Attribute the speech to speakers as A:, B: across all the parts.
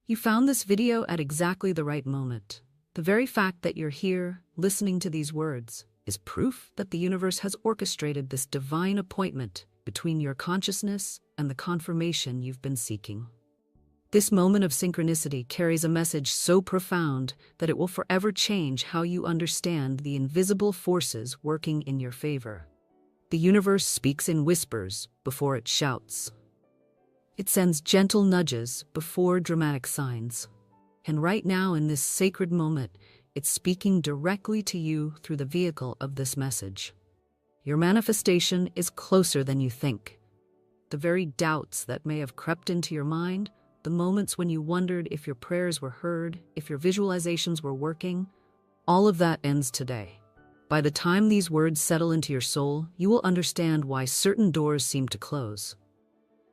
A: You found this video at exactly the right moment. The very fact that you're here, listening to these words, is proof that the universe has orchestrated this divine appointment between your consciousness and the confirmation you've been seeking. This moment of synchronicity carries a message so profound that it will forever change how you understand the invisible forces working in your favor. The universe speaks in whispers before it shouts. It sends gentle nudges before dramatic signs. And right now, in this sacred moment, it's speaking directly to you through the vehicle of this message. Your manifestation is closer than you think. The very doubts that may have crept into your mind, the moments when you wondered if your prayers were heard, if your visualizations were working, all of that ends today. By the time these words settle into your soul, you will understand why certain doors seem to close,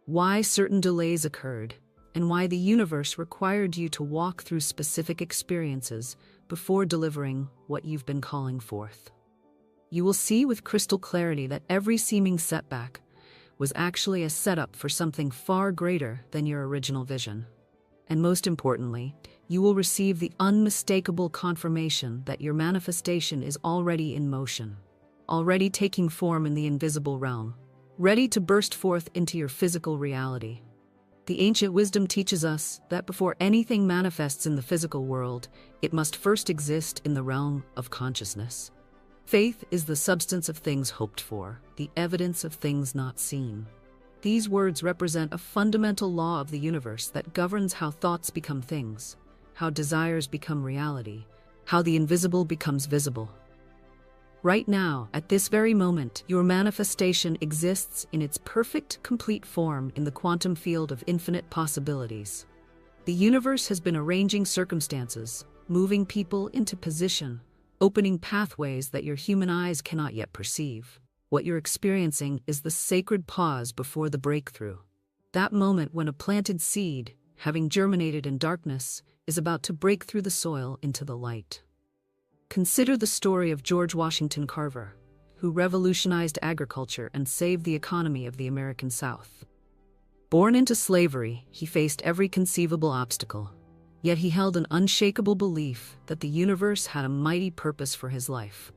A: why certain delays occurred, and why the universe required you to walk through specific experiences before delivering what you've been calling forth. You will see with crystal clarity that every seeming setback was actually a setup for something far greater than your original vision. And most importantly, you will receive the unmistakable confirmation that your manifestation is already in motion, already taking form in the invisible realm, ready to burst forth into your physical reality. The ancient wisdom teaches us that before anything manifests in the physical world, it must first exist in the realm of consciousness. Faith is the substance of things hoped for, the evidence of things not seen. These words represent a fundamental law of the universe that governs how thoughts become things, how desires become reality, how the invisible becomes visible. Right now, at this very moment, your manifestation exists in its perfect, complete form in the quantum field of infinite possibilities. The universe has been arranging circumstances, moving people into position, opening pathways that your human eyes cannot yet perceive. What you're experiencing is the sacred pause before the breakthrough. That moment when a planted seed, having germinated in darkness, is about to break through the soil into the light. Consider the story of George Washington Carver, who revolutionized agriculture and saved the economy of the American South. Born into slavery, he faced every conceivable obstacle. Yet he held an unshakable belief that the universe had a mighty purpose for his life.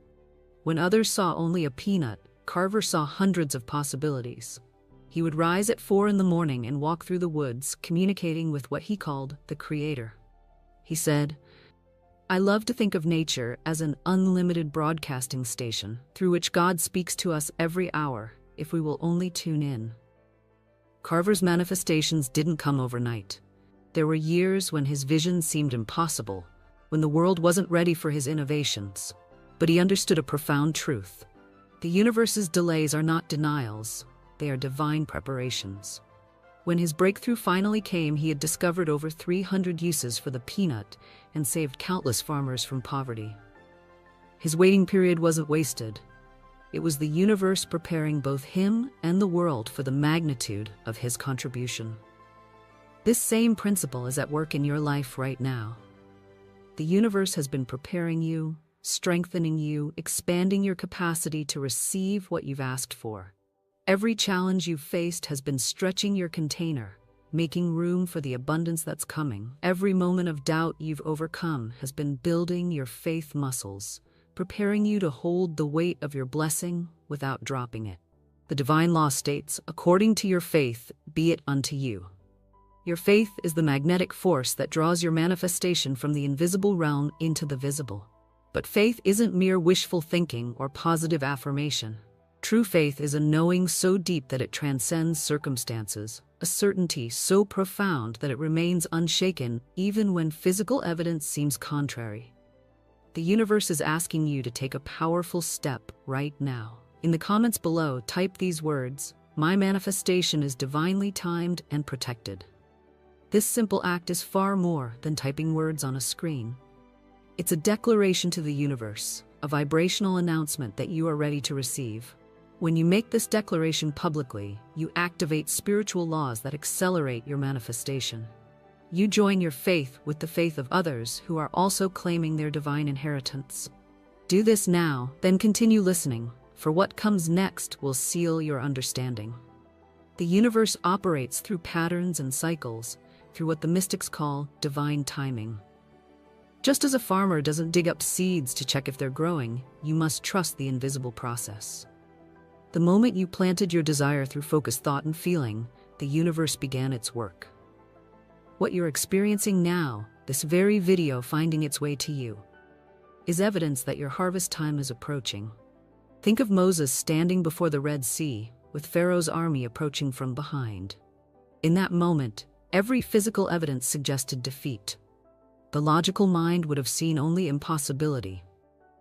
A: When others saw only a peanut, Carver saw hundreds of possibilities. He would rise at 4 a.m. and walk through the woods, communicating with what he called the Creator. He said, "I love to think of nature as an unlimited broadcasting station through which God speaks to us every hour if we will only tune in." Carver's manifestations didn't come overnight. There were years when his vision seemed impossible, when the world wasn't ready for his innovations. But he understood a profound truth. The universe's delays are not denials, they are divine preparations. When his breakthrough finally came, he had discovered over 300 uses for the peanut and saved countless farmers from poverty. His waiting period wasn't wasted. It was the universe preparing both him and the world for the magnitude of his contribution. This same principle is at work in your life right now. The universe has been preparing you, strengthening you, expanding your capacity to receive what you've asked for. Every challenge you've faced has been stretching your container, making room for the abundance that's coming. Every moment of doubt you've overcome has been building your faith muscles, preparing you to hold the weight of your blessing without dropping it. The divine law states, "According to your faith, be it unto you." Your faith is the magnetic force that draws your manifestation from the invisible realm into the visible. But faith isn't mere wishful thinking or positive affirmation. True faith is a knowing so deep that it transcends circumstances, a certainty so profound that it remains unshaken even when physical evidence seems contrary. The universe is asking you to take a powerful step right now. In the comments below, type these words, "My manifestation is divinely timed and protected." This simple act is far more than typing words on a screen. It's a declaration to the universe, a vibrational announcement that you are ready to receive. When you make this declaration publicly, you activate spiritual laws that accelerate your manifestation. You join your faith with the faith of others who are also claiming their divine inheritance. Do this now, then continue listening, for what comes next will seal your understanding. The universe operates through patterns and cycles, through what the mystics call divine timing. Just as a farmer doesn't dig up seeds to check if they're growing, you must trust the invisible process. The moment you planted your desire through focused thought and feeling, the universe began its work. What you're experiencing now, this very video finding its way to you, is evidence that your harvest time is approaching. Think of Moses standing before the Red Sea, with Pharaoh's army approaching from behind. In that moment, every physical evidence suggested defeat. The logical mind would have seen only impossibility.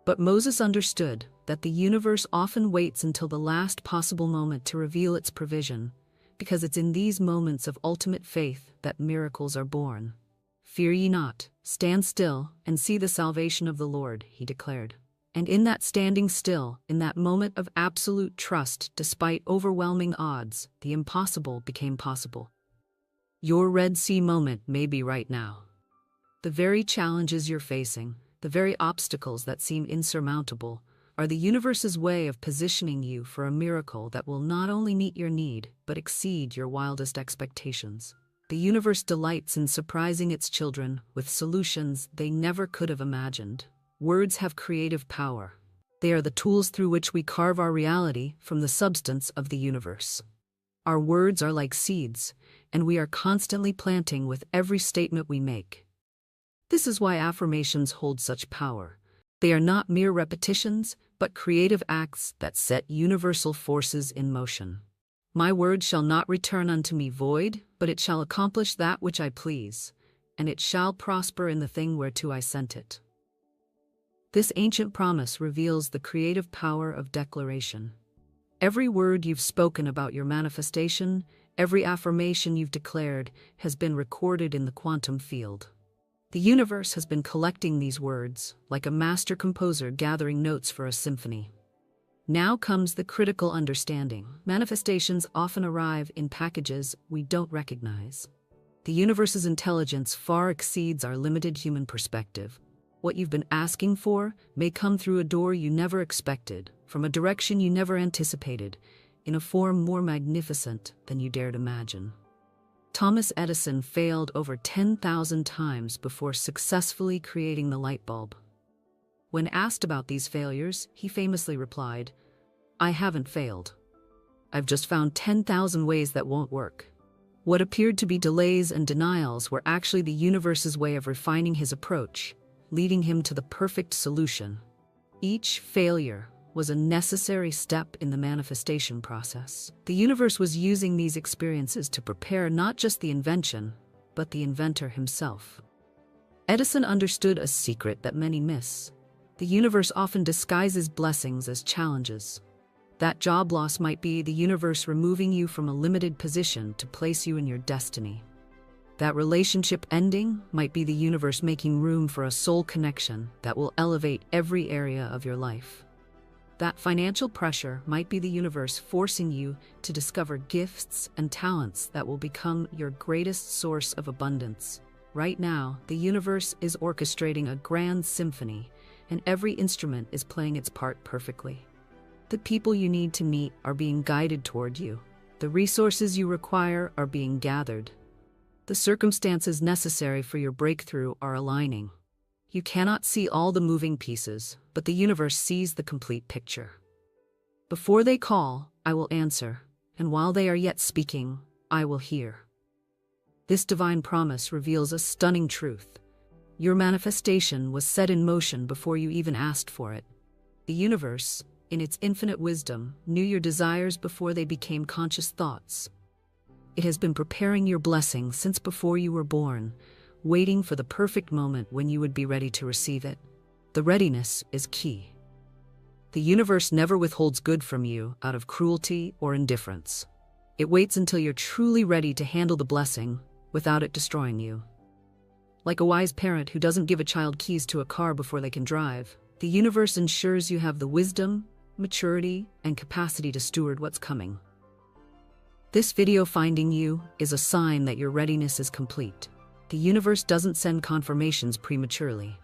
A: But Moses understood that the universe often waits until the last possible moment to reveal its provision, because it's in these moments of ultimate faith that miracles are born. "Fear ye not, stand still, and see the salvation of the Lord," he declared. And in that standing still, in that moment of absolute trust despite overwhelming odds, the impossible became possible. Your Red Sea moment may be right now. The very challenges you're facing, the very obstacles that seem insurmountable, are the universe's way of positioning you for a miracle that will not only meet your need, but exceed your wildest expectations. The universe delights in surprising its children with solutions they never could have imagined. Words have creative power. They are the tools through which we carve our reality from the substance of the universe. Our words are like seeds, and we are constantly planting with every statement we make. This is why affirmations hold such power. They are not mere repetitions, but creative acts that set universal forces in motion. "My word shall not return unto me void, but it shall accomplish that which I please, and it shall prosper in the thing whereto I sent it." This ancient promise reveals the creative power of declaration. Every word you've spoken about your manifestation, every affirmation you've declared, has been recorded in the quantum field. The universe has been collecting these words, like a master composer gathering notes for a symphony. Now comes the critical understanding. Manifestations often arrive in packages we don't recognize. The universe's intelligence far exceeds our limited human perspective. What you've been asking for may come through a door you never expected, from a direction you never anticipated, in a form more magnificent than you dared imagine. Thomas Edison failed over 10,000 times before successfully creating the light bulb. When asked about these failures, he famously replied, "I haven't failed. I've just found 10,000 ways that won't work." What appeared to be delays and denials were actually the universe's way of refining his approach, leading him to the perfect solution. Each failure was a necessary step in the manifestation process. The universe was using these experiences to prepare not just the invention, but the inventor himself. Edison understood a secret that many miss. The universe often disguises blessings as challenges. That job loss might be the universe removing you from a limited position to place you in your destiny. That relationship ending might be the universe making room for a soul connection that will elevate every area of your life. That financial pressure might be the universe forcing you to discover gifts and talents that will become your greatest source of abundance. Right now, the universe is orchestrating a grand symphony, and every instrument is playing its part perfectly. The people you need to meet are being guided toward you. The resources you require are being gathered. The circumstances necessary for your breakthrough are aligning. You cannot see all the moving pieces, but the universe sees the complete picture. Before they call, I will answer, and while they are yet speaking, I will hear. This divine promise reveals a stunning truth. Your manifestation was set in motion before you even asked for it. The universe, in its infinite wisdom, knew your desires before they became conscious thoughts. It has been preparing your blessing since before you were born, waiting for the perfect moment when you would be ready to receive it. The readiness is key. The universe never withholds good from you out of cruelty or indifference. It waits until you're truly ready to handle the blessing without it destroying you. Like a wise parent who doesn't give a child keys to a car before they can drive, the universe ensures you have the wisdom, maturity, and capacity to steward what's coming. This video finding you is a sign that your readiness is complete. The universe doesn't send confirmations prematurely.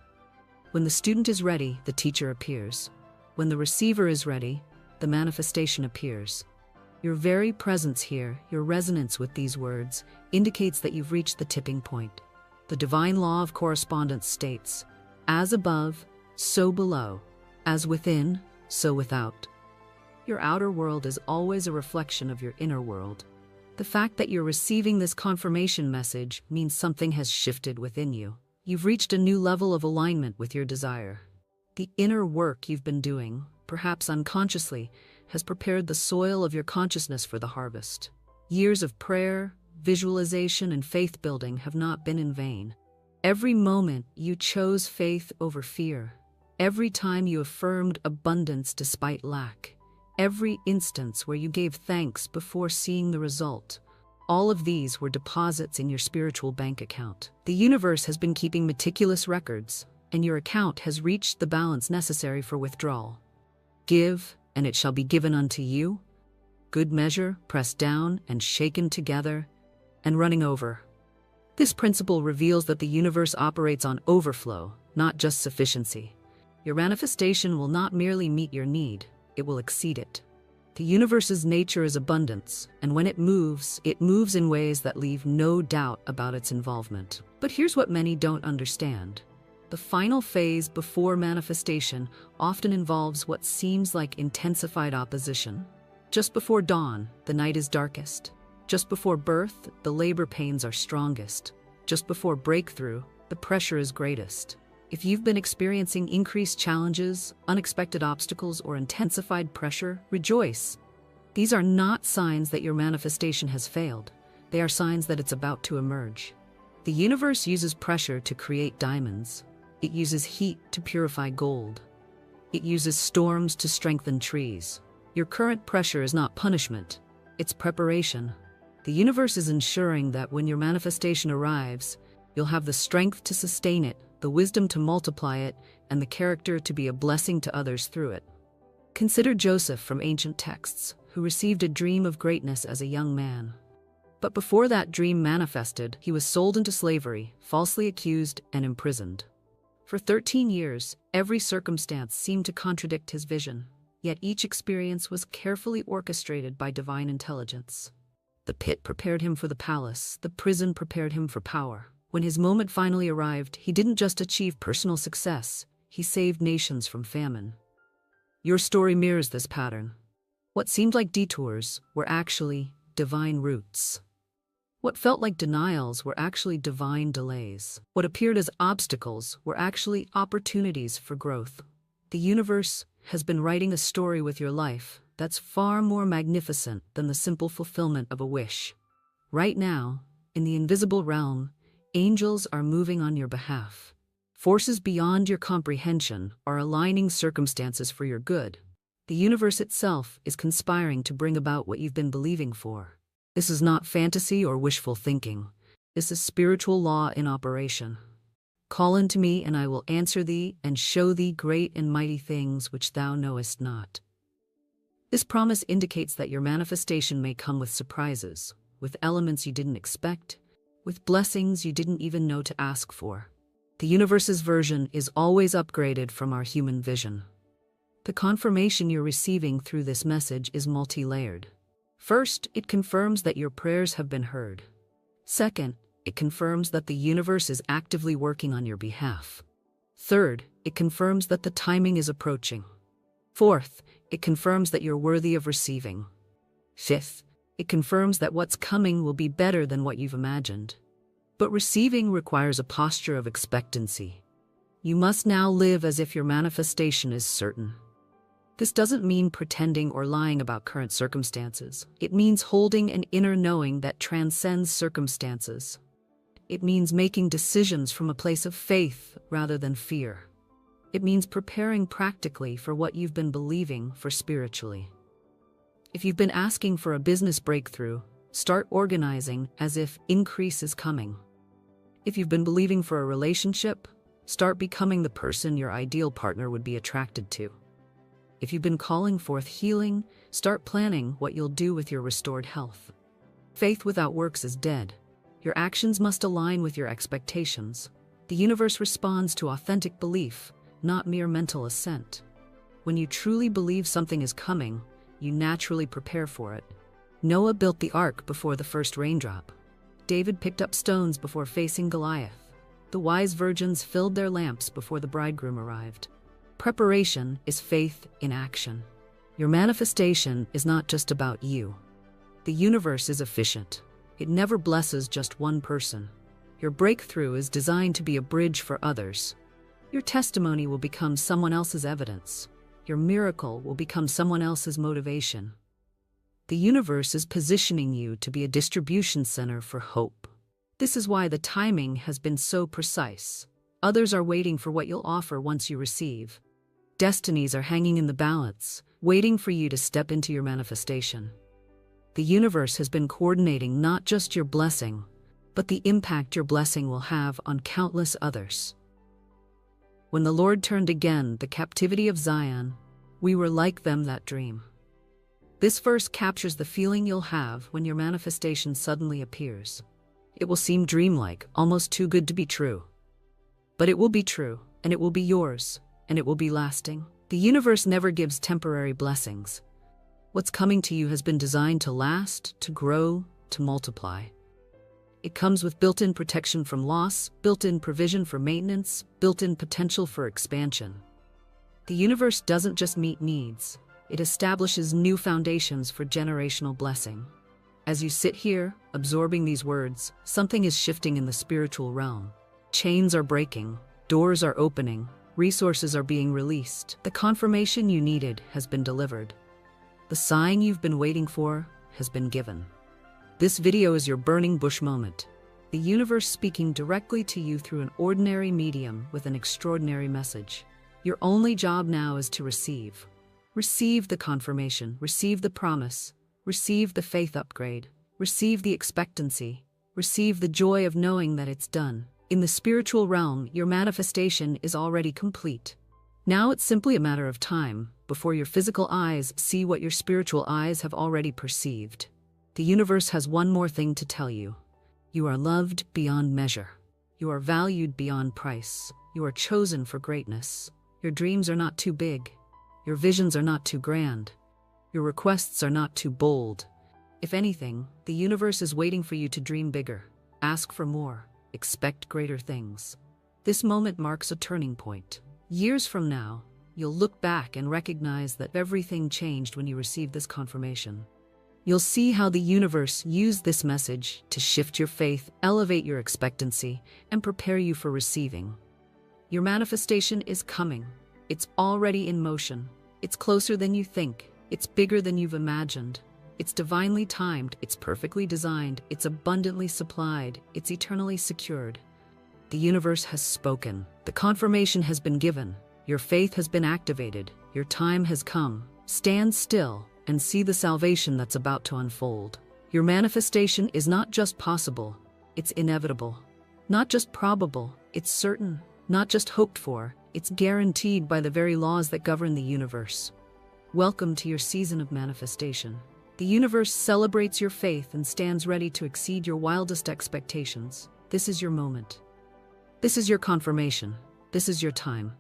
A: When the student is ready, the teacher appears. When the receiver is ready, the manifestation appears. Your very presence here, your resonance with these words, indicates that you've reached the tipping point. The divine law of correspondence states, "As above, so below. As within, so without." Your outer world is always a reflection of your inner world. The fact that you're receiving this confirmation message means something has shifted within you. You've reached a new level of alignment with your desire. The inner work you've been doing, perhaps unconsciously, has prepared the soil of your consciousness for the harvest. Years of prayer, visualization, and faith building have not been in vain. Every moment you chose faith over fear. Every time you affirmed abundance despite lack. Every instance where you gave thanks before seeing the result. All of these were deposits in your spiritual bank account. The universe has been keeping meticulous records, and your account has reached the balance necessary for withdrawal. Give, and it shall be given unto you. Good measure, pressed down and shaken together, and running over. This principle reveals that the universe operates on overflow, not just sufficiency. Your manifestation will not merely meet your need, it will exceed it. The universe's nature is abundance, and when it moves in ways that leave no doubt about its involvement. But here's what many don't understand. The final phase before manifestation often involves what seems like intensified opposition. Just before dawn, the night is darkest. Just before birth, the labor pains are strongest. Just before breakthrough, the pressure is greatest. If you've been experiencing increased challenges, unexpected obstacles, or intensified pressure, rejoice. These are not signs that your manifestation has failed. They are signs that it's about to emerge. The universe uses pressure to create diamonds. It uses heat to purify gold. It uses storms to strengthen trees. Your current pressure is not punishment, it's preparation. The universe is ensuring that when your manifestation arrives, you'll have the strength to sustain it, the wisdom to multiply it, and the character to be a blessing to others through it. Consider Joseph from ancient texts, who received a dream of greatness as a young man. But before that dream manifested, he was sold into slavery, falsely accused, and imprisoned. For 13 years, every circumstance seemed to contradict his vision, yet each experience was carefully orchestrated by divine intelligence. The pit prepared him for the palace, the prison prepared him for power. When his moment finally arrived, he didn't just achieve personal success, he saved nations from famine. Your story mirrors this pattern. What seemed like detours were actually divine routes. What felt like denials were actually divine delays. What appeared as obstacles were actually opportunities for growth. The universe has been writing a story with your life that's far more magnificent than the simple fulfillment of a wish. Right now, in the invisible realm, angels are moving on your behalf. Forces beyond your comprehension are aligning circumstances for your good. The universe itself is conspiring to bring about what you've been believing for. This is not fantasy or wishful thinking. This is spiritual law in operation. Call unto me, and I will answer thee, and show thee great and mighty things which thou knowest not. This promise indicates that your manifestation may come with surprises, with elements you didn't expect, with blessings you didn't even know to ask for. The universe's version is always upgraded from our human vision. The confirmation you're receiving through this message is multi-layered. First, it confirms that your prayers have been heard. Second, it confirms that the universe is actively working on your behalf. Third, it confirms that the timing is approaching. Fourth, it confirms that you're worthy of receiving. Fifth, it confirms that what's coming will be better than what you've imagined. But receiving requires a posture of expectancy. You must now live as if your manifestation is certain. This doesn't mean pretending or lying about current circumstances. It means holding an inner knowing that transcends circumstances. It means making decisions from a place of faith rather than fear. It means preparing practically for what you've been believing for spiritually. If you've been asking for a business breakthrough, start organizing as if increase is coming. If you've been believing for a relationship, start becoming the person your ideal partner would be attracted to. If you've been calling forth healing, start planning what you'll do with your restored health. Faith without works is dead. Your actions must align with your expectations. The universe responds to authentic belief, not mere mental assent. When you truly believe something is coming, you naturally prepare for it. Noah built the ark before the first raindrop. David picked up stones before facing Goliath. The wise virgins filled their lamps before the bridegroom arrived. Preparation is faith in action. Your manifestation is not just about you. The universe is efficient. It never blesses just one person. Your breakthrough is designed to be a bridge for others. Your testimony will become someone else's evidence. Your miracle will become someone else's motivation. The universe is positioning you to be a distribution center for hope. This is why the timing has been so precise. Others are waiting for what you'll offer once you receive. Destinies are hanging in the balance, waiting for you to step into your manifestation. The universe has been coordinating not just your blessing, but the impact your blessing will have on countless others. When the Lord turned again the captivity of Zion, we were like them that dream. This verse captures the feeling you'll have when your manifestation suddenly appears. It will seem dreamlike, almost too good to be true. But it will be true, and it will be yours, and it will be lasting. The universe never gives temporary blessings. What's coming to you has been designed to last, to grow, to multiply. It comes with built-in protection from loss, built-in provision for maintenance, built-in potential for expansion. The universe doesn't just meet needs. It establishes new foundations for generational blessing. As you sit here, absorbing these words, something is shifting in the spiritual realm. Chains are breaking, doors are opening, resources are being released. The confirmation you needed has been delivered. The sign you've been waiting for has been given. This video is your burning bush moment. The universe speaking directly to you through an ordinary medium with an extraordinary message. Your only job now is to receive. Receive the confirmation, receive the promise, receive the faith upgrade, receive the expectancy, receive the joy of knowing that it's done. In the spiritual realm, your manifestation is already complete. Now it's simply a matter of time before your physical eyes see what your spiritual eyes have already perceived. The universe has one more thing to tell you. You are loved beyond measure. You are valued beyond price. You are chosen for greatness. Your dreams are not too big. Your visions are not too grand. Your requests are not too bold. If anything, the universe is waiting for you to dream bigger. Ask for more. Expect greater things. This moment marks a turning point. Years from now, you'll look back and recognize that everything changed when you received this confirmation. You'll see how the universe used this message to shift your faith, elevate your expectancy, and prepare you for receiving. Your manifestation is coming. It's already in motion. It's closer than you think. It's bigger than you've imagined. It's divinely timed. It's perfectly designed. It's abundantly supplied. It's eternally secured. The universe has spoken. The confirmation has been given. Your faith has been activated. Your time has come. Stand still and see the salvation that's about to unfold. Your manifestation is not just possible, it's inevitable. Not just probable, it's certain. Not just hoped for, it's guaranteed by the very laws that govern the universe. Welcome to your season of manifestation. The universe celebrates your faith and stands ready to exceed your wildest expectations. This is your moment. This is your confirmation. This is your time.